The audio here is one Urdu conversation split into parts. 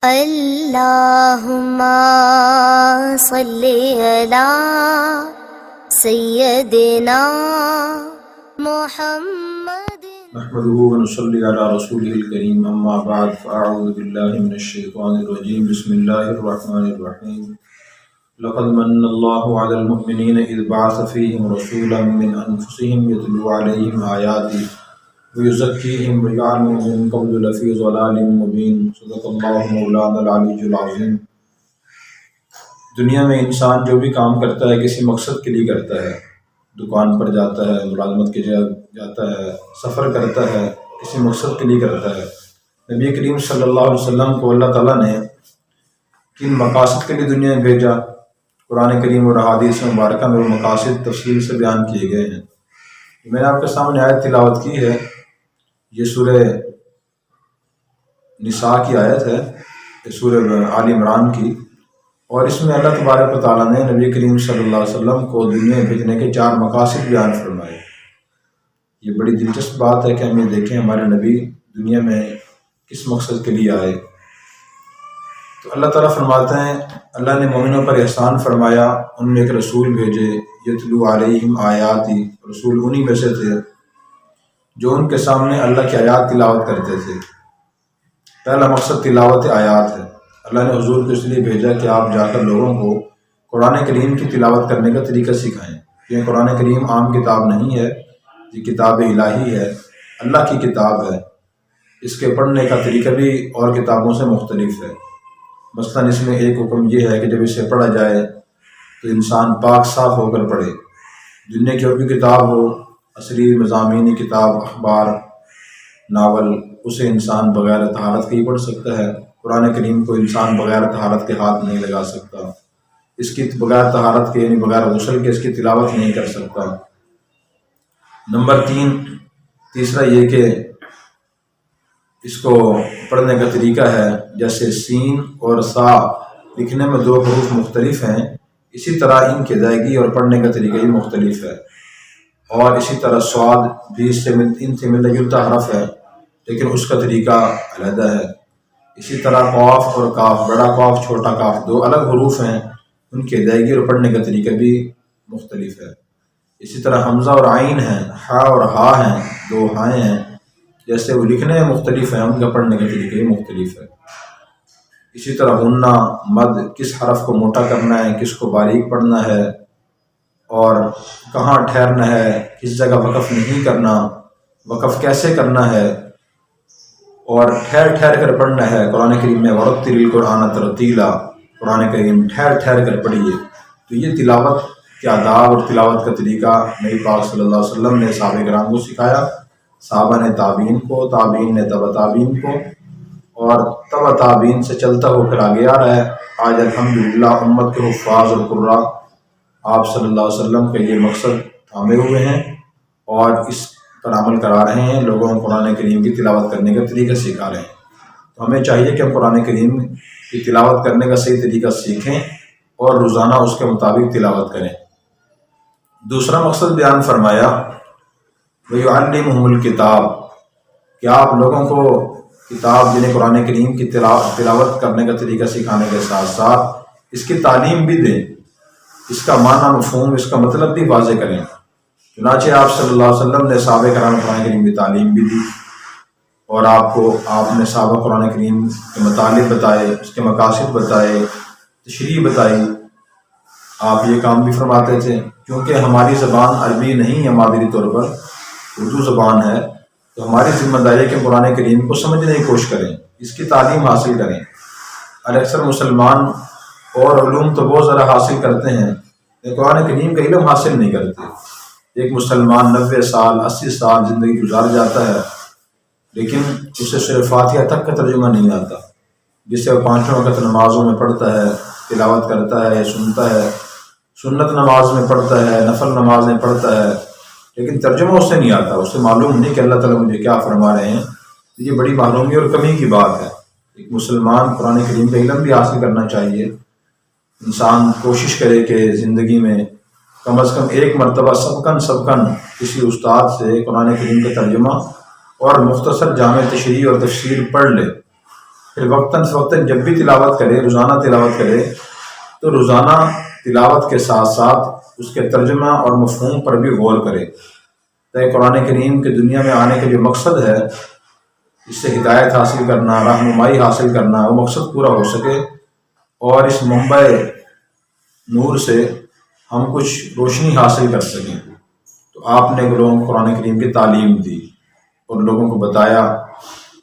اللہم صلی علی سیدنا محمد نحمده ونصلی علی رسوله الکریم اما بعد فاعوذ باللہ من الشیطان الرجیم بسم اللہ الرحمن الرحیم لقد من اللہ علی المؤمنین اذ بعث فیہم رسولا من انفسہم یتلو علیہم آیاتی ویزکیہم ویعلمہم من قبل لفی ضلال مبین صدق اللہ مولانا العلی العظیم۔ دنیا میں انسان جو بھی کام کرتا ہے کسی مقصد کے لیے کرتا ہے، دکان پر جاتا ہے، ملازمت کے جگہ جاتا ہے، سفر کرتا ہے، کسی مقصد کے لیے کرتا ہے۔ نبی کریم صلی اللہ علیہ وسلم کو اللہ تعالیٰ نے کن مقاصد کے لیے دنیا میں بھیجا، قرآن کریم اور احادیث مبارکہ میں وہ مقاصد تفصیل سے بیان کیے گئے ہیں۔ میں نے آپ کے سامنے آیت تلاوت کی ہے، یہ سورہ نساء کی آیت ہے، یہ سورہ آل عمران کی، اور اس میں اللہ تبارک و تعالیٰ نے نبی کریم صلی اللہ علیہ وسلم کو دنیا میں بھیجنے کے 4 مقاصد بیان فرمائے۔ یہ بڑی دلچسپ بات ہے کہ ہم یہ دیکھیں ہمارے نبی دنیا میں کس مقصد کے لیے آئے۔ تو اللہ تعالیٰ فرماتے ہیں اللہ نے مومنوں پر احسان فرمایا، ان میں ایک رسول بھیجے، یتلو علیہم آیاتی، رسول انہی میں سے تھے جو ان کے سامنے اللہ کی آیات تلاوت کرتے تھے۔ پہلا مقصد تلاوت آیات ہے۔ اللہ نے حضور کو اس لیے بھیجا کہ آپ جا کر لوگوں کو قرآن کریم کی تلاوت کرنے کا طریقہ سکھائیں۔ یہ قرآن کریم عام کتاب نہیں ہے، یہ کتاب الہی ہے، اللہ کی کتاب ہے۔ اس کے پڑھنے کا طریقہ بھی اور کتابوں سے مختلف ہے۔ مثلاً اس میں ایک حکم یہ ہے کہ جب اسے پڑھا جائے تو انسان پاک صاف ہو کر پڑھے۔ دنیا کی اور بھی کتاب ہو، عصری مضامینی کتاب، اخبار، ناول، اسے انسان بغیر طہارت کے ہی پڑھ سکتا ہے۔ قرآن کریم کو انسان بغیر طہارت کے ہاتھ نہیں لگا سکتا، اس کی بغیر طہارت کے یعنی بغیر غسل کے اس کی تلاوت نہیں کر سکتا۔ نمبر 3، تیسرا یہ کہ اس کو پڑھنے کا طریقہ ہے، جیسے سین اور صا لکھنے میں 2 حروف مختلف ہیں، اسی طرح ان کی ادائیگی اور پڑھنے کا طریقہ ہی مختلف ہے۔ اور اسی طرح صاد بھی ان سے ملتا جلتا حرف ہے لیکن اس کا طریقہ علیحدہ ہے۔ اسی طرح قاف اور کاف، بڑا قاف چھوٹا کاف 2 الگ حروف ہیں، ان کی ادائیگی اور پڑھنے کا طریقہ بھی مختلف ہے۔ اسی طرح حمزہ اور عین ہیں، ہا اور ہا ہیں، 2 ہائیں ہیں، جیسے وہ لکھنے میں مختلف ہیں، ان کا پڑھنے کا طریقہ بھی مختلف ہے۔ اسی طرح غنہ، مد، کس حرف کو موٹا کرنا ہے، کس کو باریک پڑھنا ہے، اور کہاں ٹھہرنا ہے، کس جگہ وقف نہیں کرنا، وقف کیسے کرنا ہے، اور ٹھہر ٹھہر کر پڑھنا ہے۔ قرآن کریم میں ورتل القرآن ترتیلا، قرآن کریم ٹھہر ٹھہر کر پڑھیے۔ تو یہ تلاوت کے آداب اور تلاوت کا طریقہ نبی پاک صلی اللہ علیہ وسلم نے صحابہ کرام کو سکھایا، صحابہ نے تابعین کو، تابعین نے تبع تابعین کو، اور تبع تابعین سے چلتا ہو کر آگے آ رہا ہے۔ آج الحمدللہ امت کے حفاظ اور قراء آپ صلی اللہ علیہ وسلم کے یہ مقصد تھامے ہوئے ہیں اور اس پر عمل کرا رہے ہیں، لوگوں کو قرآن کریم کی تلاوت کرنے کا طریقہ سکھا رہے ہیں۔ تو ہمیں چاہیے کہ ہم قرآن کریم کی تلاوت کرنے کا صحیح طریقہ سیکھیں اور روزانہ اس کے مطابق تلاوت کریں۔ دوسرا مقصد بیان فرمایا وَيُعَلِّمُهُمُ الْكِتَابَ، کہ آپ لوگوں کو کتاب یعنی قرآن کریم کی تلاوت کرنے کا طریقہ سکھانے کے ساتھ ساتھ اس کی تعلیم بھی دیں، اس کا معنی مفہوم، اس کا مطلب بھی واضح کریں۔ چنانچہ آپ صلی اللہ علیہ وسلم نے صحابہ کرام قرآن کریم کی تعلیم بھی دی، اور آپ نے صحابہ قرآن کریم کے مطالب بتائے، اس کے مقاصد بتائے، تشریح بتائی۔ آپ یہ کام بھی فرماتے تھے کیونکہ ہماری زبان عربی نہیں ہے، مادری طور پر اردو زبان ہے، تو ہماری ذمہ داری ہے کہ قرآن کریم کو سمجھنے کی کوشش کریں، اس کی تعلیم حاصل کریں۔ اور اکثر مسلمان اور علوم تو بہت زیادہ حاصل کرتے ہیں لیکن قرآن کریم کا علم حاصل نہیں کرتے۔ ایک مسلمان 90 سال 80 سال زندگی گزار جاتا ہے لیکن اسے صرف فاتحہ تک کا ترجمہ نہیں آتا، جسے وہ 5 وقت نمازوں میں پڑھتا ہے، تلاوت کرتا ہے، سنتا ہے، سنت نماز میں پڑھتا ہے، نفل نماز میں پڑھتا ہے، لیکن ترجمہ اس سے نہیں آتا، اس سے معلوم نہیں کہ اللہ تعالیٰ مجھے کیا فرما رہے ہیں۔ یہ بڑی محرومی اور کمی کی بات ہے۔ ایک مسلمان قرآن کریم کا علم بھی حاصل کرنا چاہیے۔ انسان کوشش کرے کہ زندگی میں کم از کم ایک مرتبہ سبقاً کسی استاد سے قرآن کریم کا ترجمہ اور مختصر جامع تشریح اور تفسیر پڑھ لے۔ پھر وقتاً فوقتاً جب بھی تلاوت کرے، روزانہ تلاوت کرے، تو روزانہ تلاوت کے ساتھ ساتھ اس کے ترجمہ اور مفہوم پر بھی غور کرے، تاکہ قرآن کریم کے دنیا میں آنے کا جو مقصد ہے، اس سے ہدایت حاصل کرنا، رہنمائی حاصل کرنا، وہ مقصد پورا ہو سکے، اور اس منبع نور سے ہم کچھ روشنی حاصل کر سکیں۔ تو آپ نے لوگوں کو قرآن کریم کی تعلیم دی اور لوگوں کو بتایا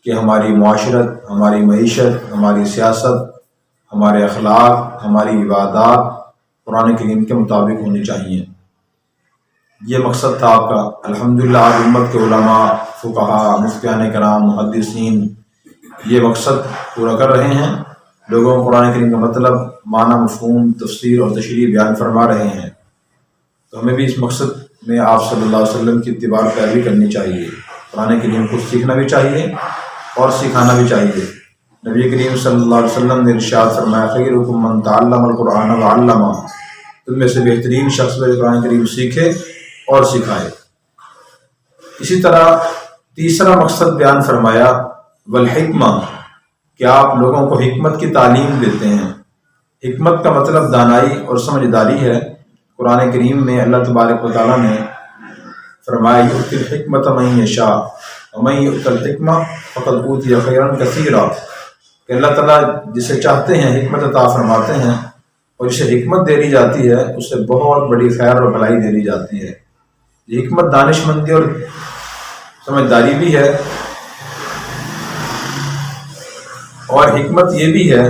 کہ ہماری معاشرت، ہماری معیشت، ہماری سیاست، ہمارے اخلاق، ہماری عبادات قرآن کریم کے مطابق ہونی چاہیے۔ یہ مقصد تھا آپ کا۔ الحمدللہ آج امت کے علماء، فقہاء، مفتیان کرام، محدثین یہ مقصد پورا کر رہے ہیں، لوگوں کو قرآن کریم کا مطلب، معنی، مفہوم، تفسیر اور تشریح بیان فرما رہے ہیں۔ تو ہمیں بھی اس مقصد میں آپ صلی اللہ علیہ وسلم کی اتباع پیروی کرنی چاہیے، قرآن کریم کو سیکھنا بھی چاہیے اور سکھانا بھی چاہیے۔ نبی کریم صلی اللہ علیہ وسلم نے ارشاد فرمایا، خیرکم من تعلم القرآن وعلمہ، تم میں سے بہترین شخص وہ قرآن کریم سیکھے اور سکھائے۔ اسی طرح تیسرا مقصد بیان فرمایا، والحکمہ، کہ آپ لوگوں کو حکمت کی تعلیم دیتے ہیں۔ حکمت کا مطلب دانائی اور سمجھداری ہے۔ قرآن کریم میں اللہ تبارک و تعالیٰ نے فرمایا، یؤتی الحکمۃ من یشاء ومن یؤت الحکمہ فقد اوتی خیرا کثیرا، کہ اللہ تعالیٰ جسے چاہتے ہیں حکمت عطا فرماتے ہیں، اور جسے حکمت دے دی جاتی ہے اسے بہت بڑی خیر اور بھلائی دے دی جاتی ہے۔ یہ حکمت دانش مندی اور سمجھداری بھی ہے، اور حکمت یہ بھی ہے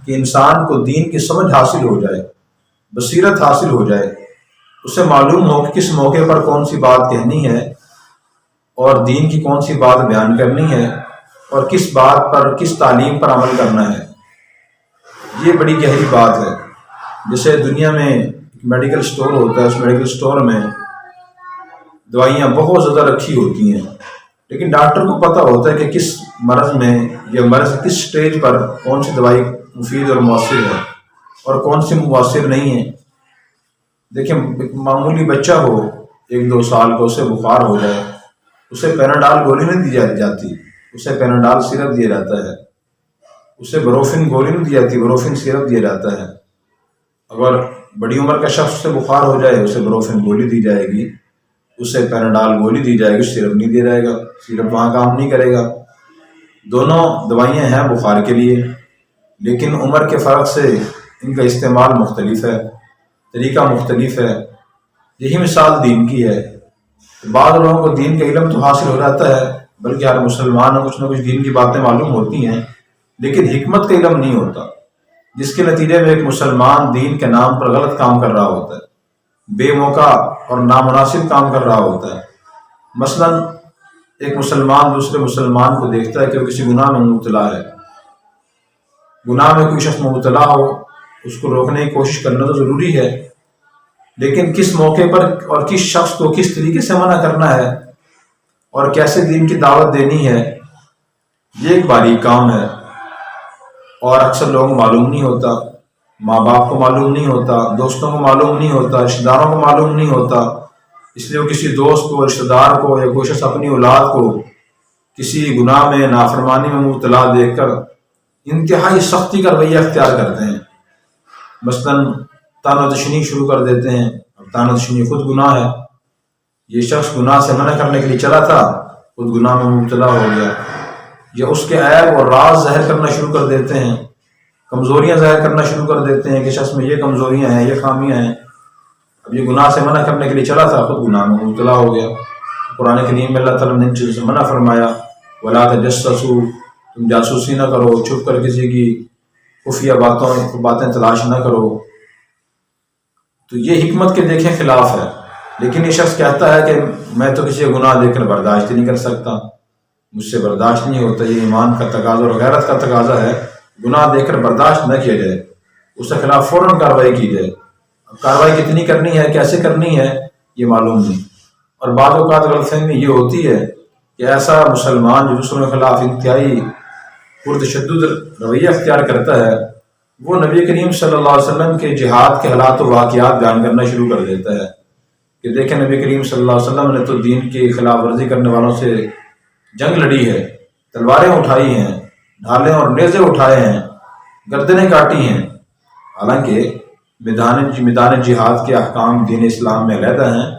کہ انسان کو دین کی سمجھ حاصل ہو جائے، بصیرت حاصل ہو جائے، اسے معلوم ہو کہ کس موقع پر کون سی بات کہنی ہے اور دین کی کون سی بات بیان کرنی ہے، اور کس بات پر، کس تعلیم پر عمل کرنا ہے۔ یہ بڑی گہری بات ہے۔ جیسے دنیا میں میڈیکل سٹور ہوتا ہے، اس میڈیکل سٹور میں دوائیاں بہت زیادہ رکھی ہوتی ہیں، لیکن ڈاکٹر کو پتہ ہوتا ہے کہ کس مرض میں یا مرض کس سٹیج پر کون سی دوائی مفید اور مؤثر ہے اور کون سی مؤثر نہیں ہے۔ دیکھیں، ایک معمولی بچہ ہو 1-2 سال کو، اسے بخار ہو جائے، اسے پیناڈال گولی نہیں دی جاتی، اسے پیناڈال سیرپ دیا جاتا ہے۔ اسے بروفن گولی نہیں دی جاتی، بروفن سیرپ دیا جاتا ہے۔ اگر بڑی عمر کا شخص سے بخار ہو جائے، اسے بروفن گولی دی جائے گی، اسے پیناڈال گولی دی جائے گی، سیرپ نہیں دیا جائے گا، سیرپ وہاں کام نہیں کرے گا۔ دونوں دوائیاں ہیں بخار کے لیے، لیکن عمر کے فرق سے ان کا استعمال مختلف ہے، طریقہ مختلف ہے۔ یہی مثال دین کی ہے۔ بعض لوگوں کو دین کا علم تو حاصل ہو جاتا ہے، بلکہ ہر مسلمان کو کچھ نہ کچھ دین کی باتیں معلوم ہوتی ہیں، لیکن حکمت کا علم نہیں ہوتا، جس کے نتیجے میں ایک مسلمان دین کے نام پر غلط کام کر رہا ہوتا ہے، بے موقع اور نامناسب کام کر رہا ہوتا ہے۔ مثلا ایک مسلمان دوسرے مسلمان کو دیکھتا ہے کہ وہ کسی گناہ میں مبتلا ہے، گناہ میں کوئی شخص مبتلا ہو، اس کو روکنے کی کوشش کرنا تو ضروری ہے، لیکن کس موقع پر اور کس شخص کو کس طریقے سے منع کرنا ہے اور کیسے دین کی دعوت دینی ہے، یہ ایک باریک کام ہے، اور اکثر لوگوں کو معلوم نہیں ہوتا۔ ماں باپ کو معلوم نہیں ہوتا، دوستوں کو معلوم نہیں ہوتا، رشتہ داروں کو معلوم نہیں ہوتا، اس لیے وہ کسی دوست کو، رشتہ دار کو یا کوئی شخص اپنی اولاد کو کسی گناہ میں، نافرمانی میں مبتلا دیکھ کر انتہائی سختی کا رویہ اختیار کرتے ہیں۔ مثلاً طعن و تشنیع شروع کر دیتے ہیں، اور طعن و تشنیع خود گناہ ہے۔ یہ شخص گناہ سے منع کرنے کے لیے چلا تھا، خود گناہ میں مبتلا ہو گیا، یا اس کے عیب اور راز ظاہر کرنا شروع کر دیتے ہیں، کمزوریاں ظاہر کرنا شروع کر دیتے ہیں کہ شخص میں یہ کمزوریاں ہیں، یہ خامیاں ہیں۔ اب یہ گناہ سے منع کرنے کے لیے چلا تھا، خود گناہ میں مبتلا ہو گیا۔ قرآن کریم میں اللہ تعالیٰ نے ان چیزوں سے منع فرمایا، وَلَا تَجَسَّسُوا، تم جاسوسی نہ کرو، چھپ کر کسی کی خفیہ باتیں تلاش نہ کرو۔ تو یہ حکمت کے دیکھیں خلاف ہے۔ لیکن یہ شخص کہتا ہے کہ میں تو کسی گناہ دیکھ کر برداشت ہی نہیں کر سکتا، مجھ سے برداشت نہیں ہوتا، یہ ایمان کا تقاضا اور غیرت کا تقاضا ہے، گناہ دیکھ کر برداشت نہ کیا جائے، اس کے خلاف فوراً کارروائی کی جائے۔ اب کارروائی کتنی کرنی ہے، کیسے کرنی ہے، یہ معلوم نہیں۔ اور بعض اوقات غلط فہمی یہ ہوتی ہے کہ ایسا مسلمان جو دوسروں کے خلاف انتہائی پرتشدد رویہ اختیار کرتا ہے، وہ نبی کریم صلی اللہ علیہ وسلم کے جہاد کے حالات و واقعات بیان کرنا شروع کر دیتا ہے کہ دیکھیں نبی کریم صلی اللہ علیہ وسلم نے تو دین کی خلاف ورزی کرنے والوں سے جنگ لڑی ہے، تلواریں اٹھائی ہیں، ڈھالیں اور نیزے اٹھائے ہیں، گردنیں کاٹی ہیں۔ حالانکہ میدان جہاد کے احکام دین اسلام میں علیحدہ ہیں،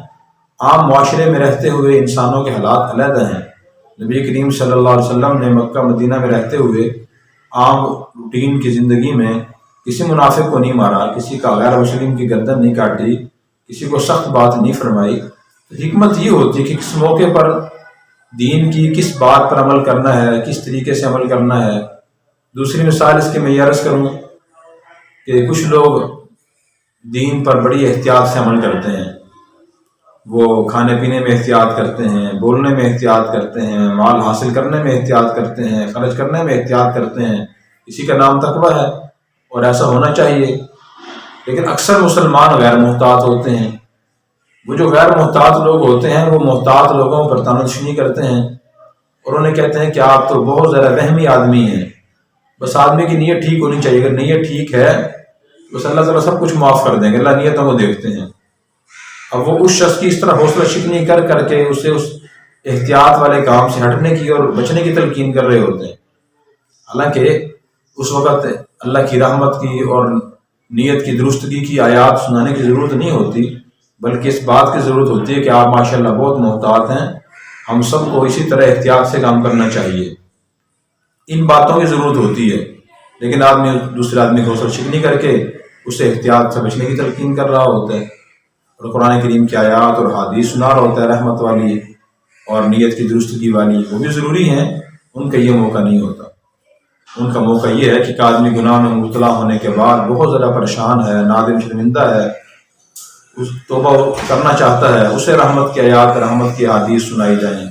عام معاشرے میں رہتے ہوئے انسانوں کے حالات علیحدہ ہیں۔ نبی کریم صلی اللہ علیہ وسلم نے مکہ مدینہ میں رہتے ہوئے عام روٹین کی زندگی میں کسی منافق کو نہیں مارا، کسی کا غیر مسلم کی گردن نہیں کاٹی، کسی کو سخت بات نہیں فرمائی۔ تو حکمت یہ ہوتی ہے کہ کس موقع پر دین کی کس بات پر عمل کرنا ہے، کس طریقے سے عمل کرنا ہے۔ دوسری مثال اس کے میں یہ عرض کروں کہ کچھ لوگ دین پر بڑی احتیاط سے عمل کرتے ہیں، وہ کھانے پینے میں احتیاط کرتے ہیں، بولنے میں احتیاط کرتے ہیں، مال حاصل کرنے میں احتیاط کرتے ہیں، خرچ کرنے میں احتیاط کرتے ہیں۔ اسی کا نام تقویٰ ہے اور ایسا ہونا چاہیے۔ لیکن اکثر مسلمان غیر محتاط ہوتے ہیں۔ وہ جو غیر محتاط لوگ ہوتے ہیں وہ محتاط لوگوں پر تانشنی کرتے ہیں اور انہیں کہتے ہیں کہ آپ تو بہت زیادہ وہمی آدمی ہیں۔ بس آدمی کی نیت ٹھیک ہونی چاہیے، اگر نیت ٹھیک ہے بس اللہ تعالیٰ سب کچھ معاف کر دیں گے، اللہ نیتوں کو دیکھتے ہیں۔ اب وہ اس شخص کی اس طرح حوصلہ شکنی کر کر کے اسے اس احتیاط والے کام سے ہٹنے کی اور بچنے کی تلقین کر رہے ہوتے ہیں، حالانکہ اس وقت اللہ کی رحمت کی اور نیت کی درستگی کی آیات سنانے کی ضرورت نہیں ہوتی، بلکہ اس بات کی ضرورت ہوتی ہے کہ آپ ماشاءاللہ بہت محتاط ہیں، ہم سب کو اسی طرح احتیاط سے کام کرنا چاہیے۔ ان باتوں کی ضرورت ہوتی ہے، لیکن آدمی دوسرے آدمی کو حوصلہ شکنی کر کے اسے احتیاط سے بچنے کی تلقین کر رہا ہوتا ہے اور قرآن کریم کی آیات اور حدیث سنا رہا ہوتا ہے رحمت والی اور نیت کی درستگی والی، وہ بھی ضروری ہیں، ان کا یہ موقع نہیں ہوتا۔ ان کا موقع یہ ہے کہ ایک آدمی گناہ میں مبتلا ہونے کے بعد بہت زیادہ پریشان ہے، نادم شرمندہ ہے، اس توبہ کرنا چاہتا ہے، اسے رحمت کی آیات رحمت کی حدیث سنائی جائیں۔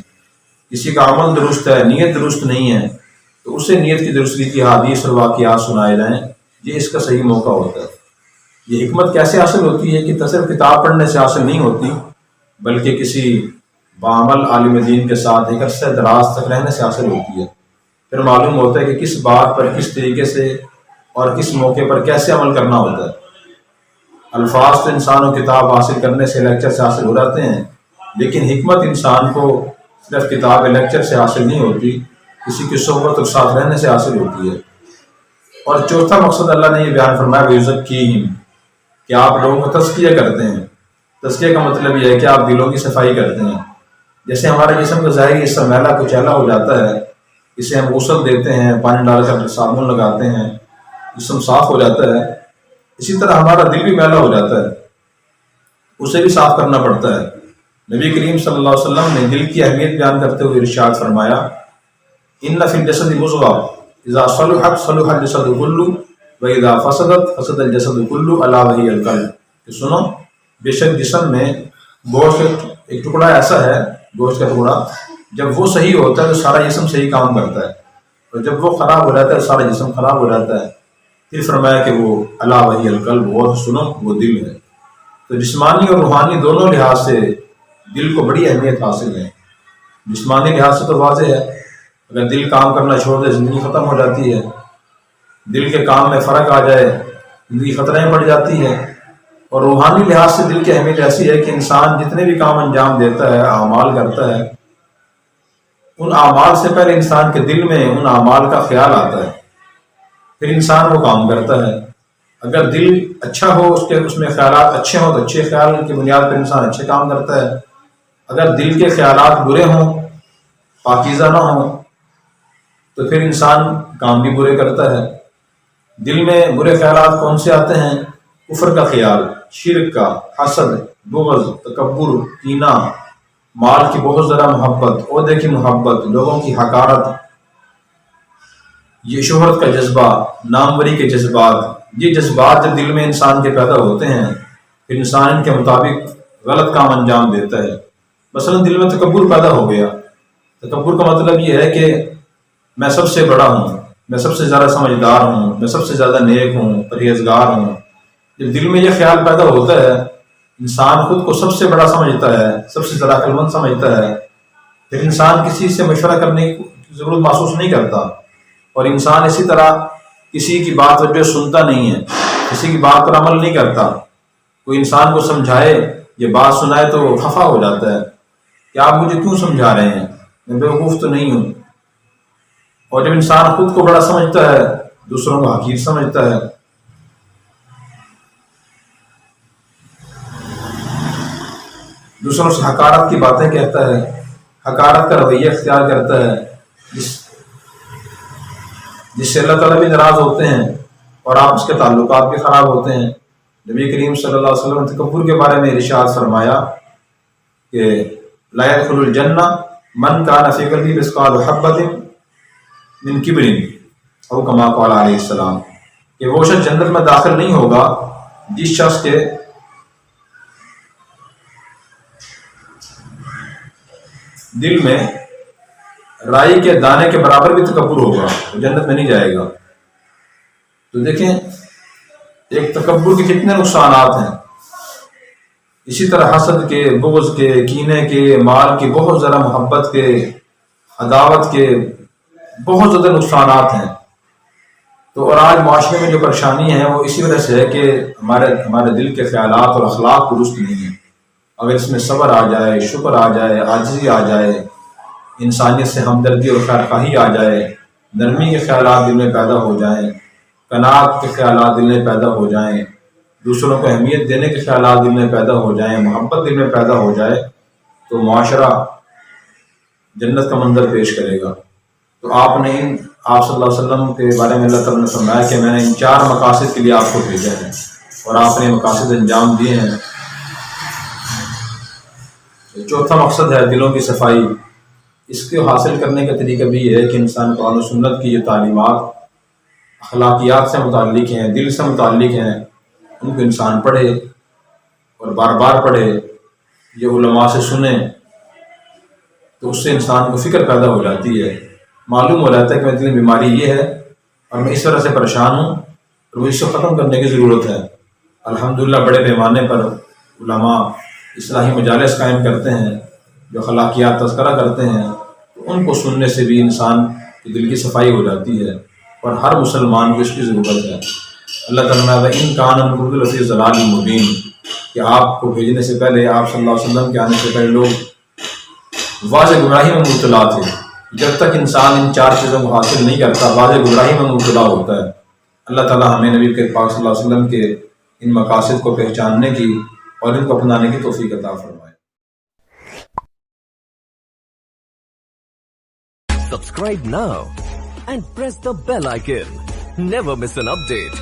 کسی کا عمل درست ہے، نیت درست نہیں ہے، تو اسے نیت کی درستگی کی حدیث اور واقعات سنائے جائیں، یہ اس کا صحیح موقع ہوتا ہے۔ یہ حکمت کیسے حاصل ہوتی ہے کہ صرف کتاب پڑھنے سے حاصل نہیں ہوتی، بلکہ کسی بعمل عالم دین کے ساتھ ایک عرصہ دراز تک رہنے سے حاصل ہوتی ہے۔ پھر معلوم ہوتا ہے کہ کس بات پر کس طریقے سے اور کس موقع پر کیسے عمل کرنا ہوتا ہے۔ الفاظ تو انسان و کتاب حاصل کرنے سے لیکچر سے حاصل ہو جاتے ہیں، لیکن حکمت انسان کو صرف کتاب لیکچر سے حاصل نہیں ہوتی، کسی کی صحبت اور ساتھ رہنے سے حاصل ہوتی ہے۔ اور چوتھا مقصد اللہ نے یہ بیان فرمایا وَيُزَكِّيهِمْ، کہ آپ لوگوں کو تزکیہ کرتے ہیں۔ تزکیہ کا مطلب یہ ہے کہ آپ دلوں کی صفائی کرتے ہیں۔ جیسے ہمارے جسم کا ظاہری حصہ میلا کچیلا ہو جاتا ہے، اسے ہم غسل دیتے ہیں، پانی ڈال کر صابن لگاتے ہیں، جسم صاف ہو جاتا ہے، اسی طرح ہمارا دل بھی میلا ہو جاتا ہے، اسے بھی صاف کرنا پڑتا ہے۔ نبی کریم صلی اللہ علیہ وسلم نے دل کی اہمیت بیان کرتے ہوئے ارشاد فرمایا ان فی الجسد مضغہ اذا صلحت صلح الجسد کلہ واذا فسدت فسد الجسد کلہ الا وہی القلب، کہ سنو بے شک جسم میں گوشت ایک ٹکڑا ایسا ہے، گوشت کا ٹکڑا جب وہ صحیح ہوتا ہے تو سارا جسم صحیح کام کرتا ہے، اور جب وہ خراب ہو جاتا ہے سارا جسم خراب ہو جاتا ہے۔ پھر فرمایا کہ وہ الا وہی القلب، اور سنو وہ دل ہے۔ تو جسمانی اور روحانی دونوں لحاظ سے دل کو بڑی اہمیت حاصل ہے۔ جسمانی لحاظ سے تو واضح ہے، اگر دل کام کرنا چھوڑ دے زندگی ختم ہو جاتی ہے، دل کے کام میں فرق آ جائے زندگی خطرے میں پڑ جاتی ہے۔ اور روحانی لحاظ سے دل کی اہمیت ایسی ہے کہ انسان جتنے بھی کام انجام دیتا ہے، اعمال کرتا ہے، ان اعمال سے پہلے انسان کے دل میں ان اعمال کا خیال آتا ہے، پھر انسان وہ کام کرتا ہے۔ اگر دل اچھا ہو، اس میں خیالات اچھے ہوں تو اچھے خیال کی بنیاد پر انسان اچھے کام کرتا ہے۔ اگر دل کے خیالات برے ہوں، پاکیزہ نہ ہوں، تو پھر انسان کام بھی برے کرتا ہے۔ دل میں برے خیالات کون سے آتے ہیں؟ کفر کا خیال، شرک کا، حسد، بغض، تکبر، کینہ، مال کی بہت زیادہ محبت، عہدے کی محبت، لوگوں کی حقارت، یہ شہرت کا جذبہ، ناموری کے جذبات، یہ جذبات جب دل میں انسان کے پیدا ہوتے ہیں پھر انسان ان کے مطابق غلط کام انجام دیتا ہے۔ مثلا دل میں تکبر پیدا ہو گیا، تکبر کا مطلب یہ ہے کہ میں سب سے بڑا ہوں، میں سب سے زیادہ سمجھدار ہوں، میں سب سے زیادہ نیک ہوں، پرہیزگار ہوں۔ جب دل میں یہ خیال پیدا ہوتا ہے، انسان خود کو سب سے بڑا سمجھتا ہے، سب سے زیادہ عقل مند سمجھتا ہے، پھر انسان کسی سے مشورہ کرنے کی ضرورت محسوس نہیں کرتا، اور انسان اسی طرح کسی کی بات وجہ سنتا نہیں ہے، کسی کی بات پر عمل نہیں کرتا۔ کوئی انسان کو سمجھائے، یہ بات سنائے تو وہ خفا ہو جاتا ہے کہ آپ مجھے کیوں سمجھا رہے ہیں، میں بیوقوف تو نہیں ہوں۔ اور جب انسان خود کو بڑا سمجھتا ہے دوسروں کو حقیر سمجھتا ہے، دوسروں سے حقارت کی باتیں کہتا ہے، حقارت کا رویہ اختیار کرتا ہے، جس سے اللہ تعالیٰ بھی ناراض ہوتے ہیں اور آپس کے تعلقات بھی خراب ہوتے ہیں۔ نبی کریم صلی اللہ علیہ وسلم نے تکبر کے بارے میں ارشاد فرمایا کہ لا يدخل الجنہ من کان فی قلبہ مثقال حبۃ من کبر، او کما قال علیہ السلام، کہ وہ شخص جنت میں داخل نہیں ہوگا جس شخص کے دل میں رائی کے دانے کے برابر بھی تکبر ہوگا، وہ جنت میں نہیں جائے گا۔ تو دیکھیں ایک تکبر کے کتنے نقصانات ہیں، اسی طرح حسد کے، بغض کے، کینے کے، مال کی بہت زیادہ محبت کے، عداوت کے بہت زیادہ نقصانات ہیں۔ تو اور آج معاشرے میں جو پریشانی ہے وہ اسی وجہ سے ہے کہ ہمارے دل کے خیالات اور اخلاق درست نہیں ہیں۔ اگر اس میں صبر آ جائے، شکر آ جائے، عاجزی آ جائے، انسانیت سے ہمدردی اور خیرخواہی آ جائے، نرمی کے خیالات دل میں پیدا ہو جائیں، قناعت کے خیالات دل میں پیدا ہو جائیں، دوسروں کو اہمیت دینے کے خیالات دل میں پیدا ہو جائیں، محبت دل میں پیدا ہو جائے، تو معاشرہ جنت کا منظر پیش کرے گا۔ تو آپ صلی اللہ علیہ وسلم کے بارے میں اللہ تعالیٰ نے فرمایا کہ میں نے ان 4 مقاصد کے لیے آپ کو بھیجا ہے اور آپ نے مقاصد انجام دیے ہیں۔ چوتھا مقصد ہے دلوں کی صفائی۔ اس کو حاصل کرنے کا طریقہ بھی یہ ہے کہ انسان قرآن و سنت کی جو تعلیمات اخلاقیات سے متعلق ہیں، دل سے متعلق ہیں، ان کو انسان پڑھے اور بار بار پڑھے، یہ علماء سے سنیں، تو اس سے انسان کو فکر پیدا ہو جاتی ہے، معلوم ہو جاتا ہے کہ میری دل میں بیماری یہ ہے اور میں اس طرح سے پریشان ہوں اور مجھے اس کو ختم کرنے کی ضرورت ہے۔ الحمدللہ بڑے پیمانے پر علماء اصلاحی مجالس قائم کرتے ہیں جو اخلاقیات تذکرہ کرتے ہیں، تو ان کو سننے سے بھی انسان کی دل کی صفائی ہو جاتی ہے اور ہر مسلمان کو اس کی ضرورت ہے۔ اللہ تعالیٰ نے ان کان من لفی ضلال مبین، کہ آپ کو بھیجنے سے پہلے، آپ صلی اللہ علیہ وسلم کے آنے سے پہلے لوگ واضح گمراہی میں مبتلا تھے۔ جب تک انسان ان 4 چیزوں کو حاصل نہیں کرتا واضح گمراہی میں مبتلا ہوتا ہے۔ اللہ تعالیٰ ہمیں نبی کے پاک صلی اللہ علیہ وسلم کے ان مقاصد کو پہچاننے کی اور ان کو اپنانے کی توفیق عطا فرمائے۔ Subscribe now and press the bell icon. Never miss an update.